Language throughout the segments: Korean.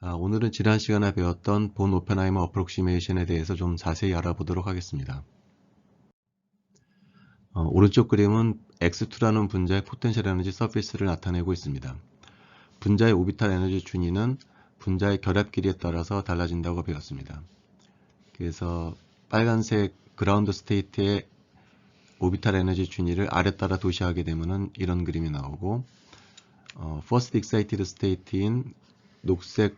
오늘은 지난 시간에 배웠던 본 오펜하이머 어프록시메이션에 대해서 좀 자세히 알아보도록 하겠습니다. 오른쪽 그림은 X2라는 분자의 포텐셜 에너지 서피스를 나타내고 있습니다. 분자의 오비탈 에너지 준위는 분자의 결합 길이에 따라서 달라진다고 배웠습니다. 그래서 빨간색 그라운드 스테이트의 오비탈 에너지 준위를 아래 따라 도시하게 되면 이런 그림이 나오고 퍼스트 익사이티드 스테이트인 녹색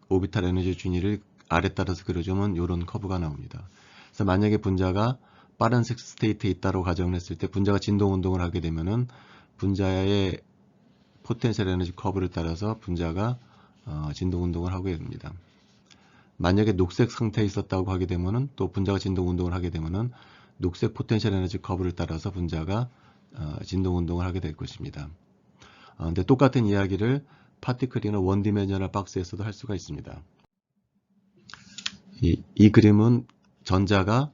오비탈 에너지 준위를 아래 따라서 그려주면 이런 커브가 나옵니다. 그래서 만약에 분자가 파란색 스테이트에 있다고 가정을 했을 때 분자가 진동 운동을 하게 되면은 분자의 포텐셜 에너지 커브를 따라서 분자가 진동 운동을 하게 됩니다. 만약에 녹색 상태에 있었다고 하게 되면은 또 분자가 진동 운동을 하게 되면은 녹색 포텐셜 에너지 커브를 따라서 분자가 진동 운동을 하게 될 것입니다. 근데 똑같은 이야기를 파티클이나 원디멘셔널 박스에서도 할 수가 있습니다. 이 그림은 전자가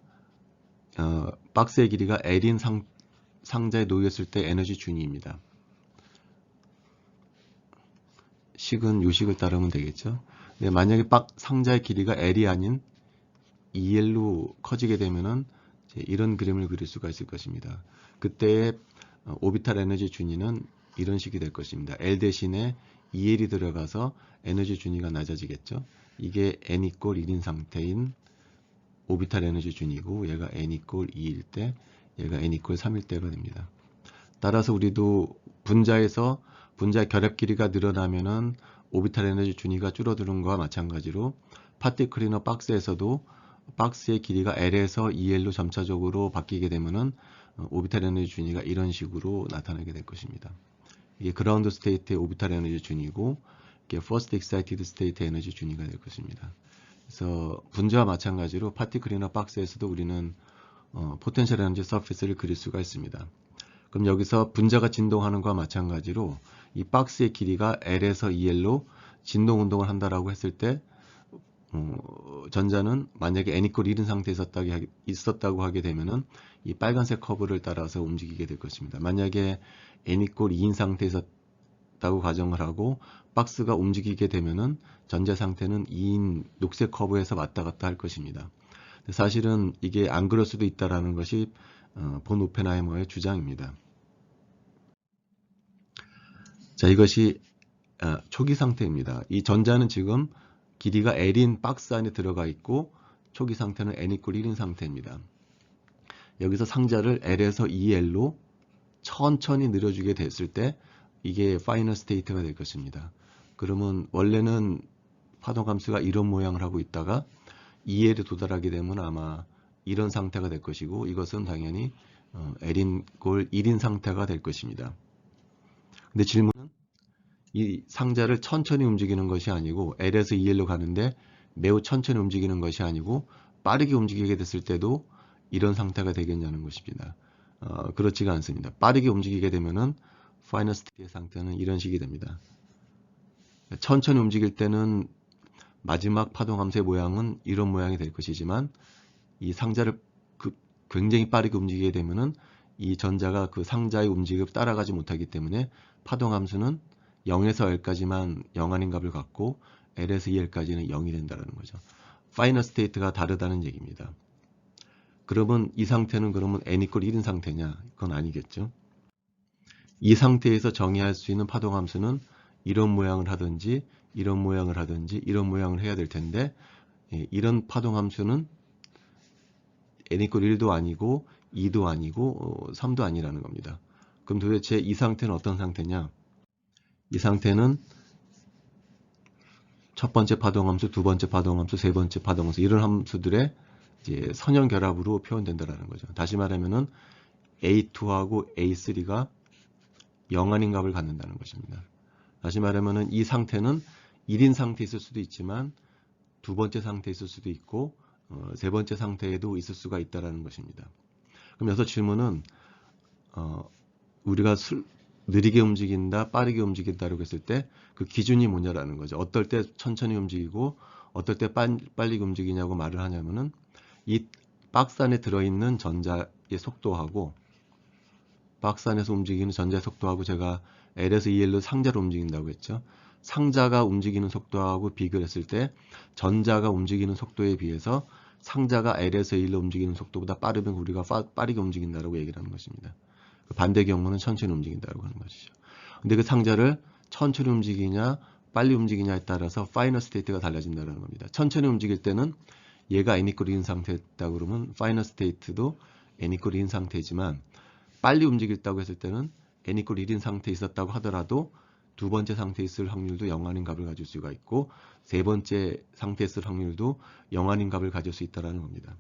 박스의 길이가 L인 상자에 놓였을 때 에너지 준위입니다. 식은 요식을 따르면 되겠죠. 네, 만약에 상자의 길이가 L이 아닌 EL로 커지게 되면은 이런 그림을 그릴 수가 있을 것입니다. 그때의 오비탈 에너지 준위는 이런 식이 될 것입니다. L 대신에 EL이 들어가서 에너지 준위가 낮아지겠죠. 이게 n 이퀄 1인 상태인 오비탈 에너지 준위고 얘가 n 이퀄 2일 때 얘가 n 이퀄 3일 때가 됩니다. 따라서 우리도 분자에서 분자의 결합 길이가 늘어나면은 오비탈 에너지 준위가 줄어드는 것과 마찬가지로 파티클이나 박스에서도 박스의 길이가 L에서 EL로 점차적으로 바뀌게 되면은 오비탈 에너지 준위가 이런 식으로 나타나게 될 것입니다. 이게 그라운드 스테이트의 오비탈 에너지 준위고 이게 퍼스트 익사이티드 스테이트 에너지 준위가 될 것입니다. 그래서 분자와 마찬가지로 파티클이나 박스에서도 우리는 포텐셜 에너지 서피스를 그릴 수가 있습니다. 그럼 여기서 분자가 진동하는 것과 마찬가지로 이 박스의 길이가 L에서 EL로 진동 운동을 한다라고 했을 때 전자는 만약에 n 이퀄 1인 상태에 있었다고 하게 되면은 이 빨간색 커브를 따라서 움직이게 될 것입니다. 만약에 n 이퀄 2인 상태에 있었다고 가정을 하고 박스가 움직이게 되면은 전자 상태는 2인 녹색 커브에서 왔다 갔다 할 것입니다. 사실은 이게 안 그럴 수도 있다라는 것이 본 오펜하이머의 주장입니다. 자, 이것이 초기 상태입니다. 이 전자는 지금 길이가 L인 박스 안에 들어가 있고 초기 상태는 n 이퀄 1인 상태입니다. 여기서 상자를 L에서 EL로 천천히 늘려주게 됐을 때 이게 파이널 스테이트가 될 것입니다. 그러면 원래는 파동함수가 이런 모양을 하고 있다가 EL에 도달하게 되면 아마 이런 상태가 될 것이고 이것은 당연히 L인 꼴 1인 상태가 될 것입니다. 근데 질문은 이 상자를 천천히 움직이는 것이 아니고 L에서 EL로 가는데 매우 천천히 움직이는 것이 아니고 빠르게 움직이게 됐을 때도 이런 상태가 되겠냐는 것입니다. 그렇지가 않습니다. 빠르게 움직이게 되면은 파이널 스테이트의 상태는 이런 식이 됩니다. 천천히 움직일 때는 마지막 파동함수의 모양은 이런 모양이 될 것이지만 이 상자를 굉장히 빠르게 움직이게 되면은 이 전자가 그 상자의 움직임을 따라가지 못하기 때문에 파동함수는 0에서 L까지만 0 아닌 값을 갖고 L에서 EL까지는 0이 된다는 거죠. 파이널 스테이트가 다르다는 얘기입니다. 그러면 이 상태는 그러면 n 이퀄 1인 상태냐? 그건 아니겠죠. 이 상태에서 정의할 수 있는 파동함수는 이런 모양을 하든지 이런 모양을 하든지 이런 모양을 해야 될 텐데 이런 파동함수는 n 이퀄 1도 아니고 2도 아니고 3도 아니라는 겁니다. 그럼 도대체 이 상태는 어떤 상태냐? 이 상태는 첫 번째 파동함수, 두 번째 파동함수, 세 번째 파동함수 이런 함수들의 이제 선형 결합으로 표현된다는 거죠. 다시 말하면은 A2하고 A3가 0 아닌 값을 갖는다는 것입니다. 다시 말하면은 이 상태는 1인 상태에 있을 수도 있지만 두 번째 상태에 있을 수도 있고 세 번째 상태에도 있을 수가 있다는 것입니다. 그럼 여기서 질문은 우리가 느리게 움직인다, 빠르게 움직인다라고 했을 때 그 기준이 뭐냐라는 거죠. 어떨 때 천천히 움직이고 어떨 때 빨리 움직이냐고 말을 하냐면은 이 박스 안에 들어있는 전자의 속도하고 박스 안에서 움직이는 전자의 속도하고 제가 L에서 EL로 상자로 움직인다고 했죠. 상자가 움직이는 속도하고 비교를 했을 때 전자가 움직이는 속도에 비해서 상자가 L에서 1로 움직이는 속도보다 빠르면 우리가 빠르게 움직인다라고 얘기를 하는 것입니다. 반대 경우는 천천히 움직인다고 하는 것이죠. 근데 그 상자를 천천히 움직이냐 빨리 움직이냐에 따라서 파이널 스테이트가 달라진다는 겁니다. 천천히 움직일 때는 얘가 n 이퀄 1인 상태였다 그러면 파이널 스테이트도 n 이퀄 1인 상태지만 빨리 움직였다고 했을 때는 n 이퀄 1인 상태에 있었다고 하더라도 두 번째 상태에 있을 확률도 0 아닌 값을 가질 수가 있고 세 번째 상태에 있을 확률도 0 아닌 값을 가질 수 있다는 겁니다.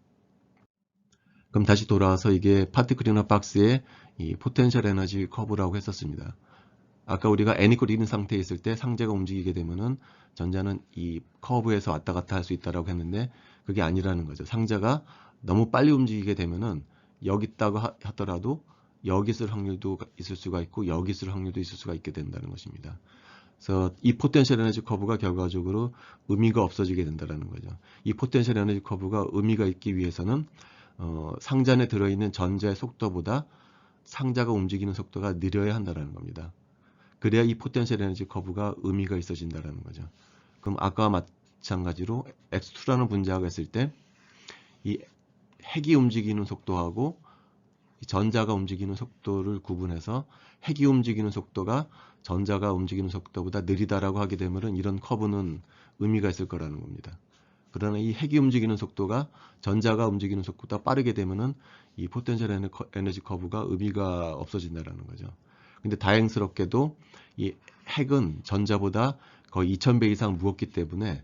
그럼 다시 돌아와서 이게 파티클이나 박스의 이 포텐셜 에너지 커브라고 했었습니다. 아까 우리가 n 이퀄 1인 상태에 있을 때 상자가 움직이게 되면은 전자는 이 커브에서 왔다 갔다 할 수 있다라고 했는데 그게 아니라는 거죠. 상자가 너무 빨리 움직이게 되면은 여기 있다고 하더라도 여기 있을 확률도 있을 수가 있고 여기 있을 확률도 있을 수가 있게 된다는 것입니다. 그래서 이 포텐셜 에너지 커브가 결과적으로 의미가 없어지게 된다는 거죠. 이 포텐셜 에너지 커브가 의미가 있기 위해서는 상자 안에 들어있는 전자의 속도보다 상자가 움직이는 속도가 느려야 한다는 겁니다. 그래야 이 포텐셜 에너지 커브가 의미가 있어진다는 거죠. 그럼 아까와 마찬가지로 x2라는 분자가 있을 때 이 핵이 움직이는 속도하고 전자가 움직이는 속도를 구분해서 핵이 움직이는 속도가 전자가 움직이는 속도보다 느리다라고 하게 되면 이런 커브는 의미가 있을 거라는 겁니다. 그러나 이 핵이 움직이는 속도가 전자가 움직이는 속도보다 빠르게 되면은 이 포텐셜 에너지 커브가 의미가 없어진다는 거죠. 근데 다행스럽게도 이 핵은 전자보다 거의 2000배 이상 무겁기 때문에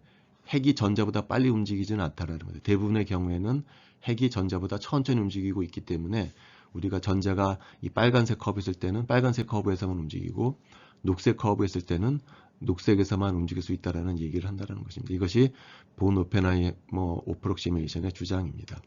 핵이 전자보다 빨리 움직이지는 않다는 거죠. 대부분의 경우에는 핵이 전자보다 천천히 움직이고 있기 때문에 우리가 전자가 이 빨간색 커브 있을 때는 빨간색 커브에서만 움직이고 녹색 커브 있을 때는 녹색에서만 움직일 수 있다는 얘기를 한다는 것입니다. 이것이 본 오펜하이머 오프록시메이션의 주장입니다.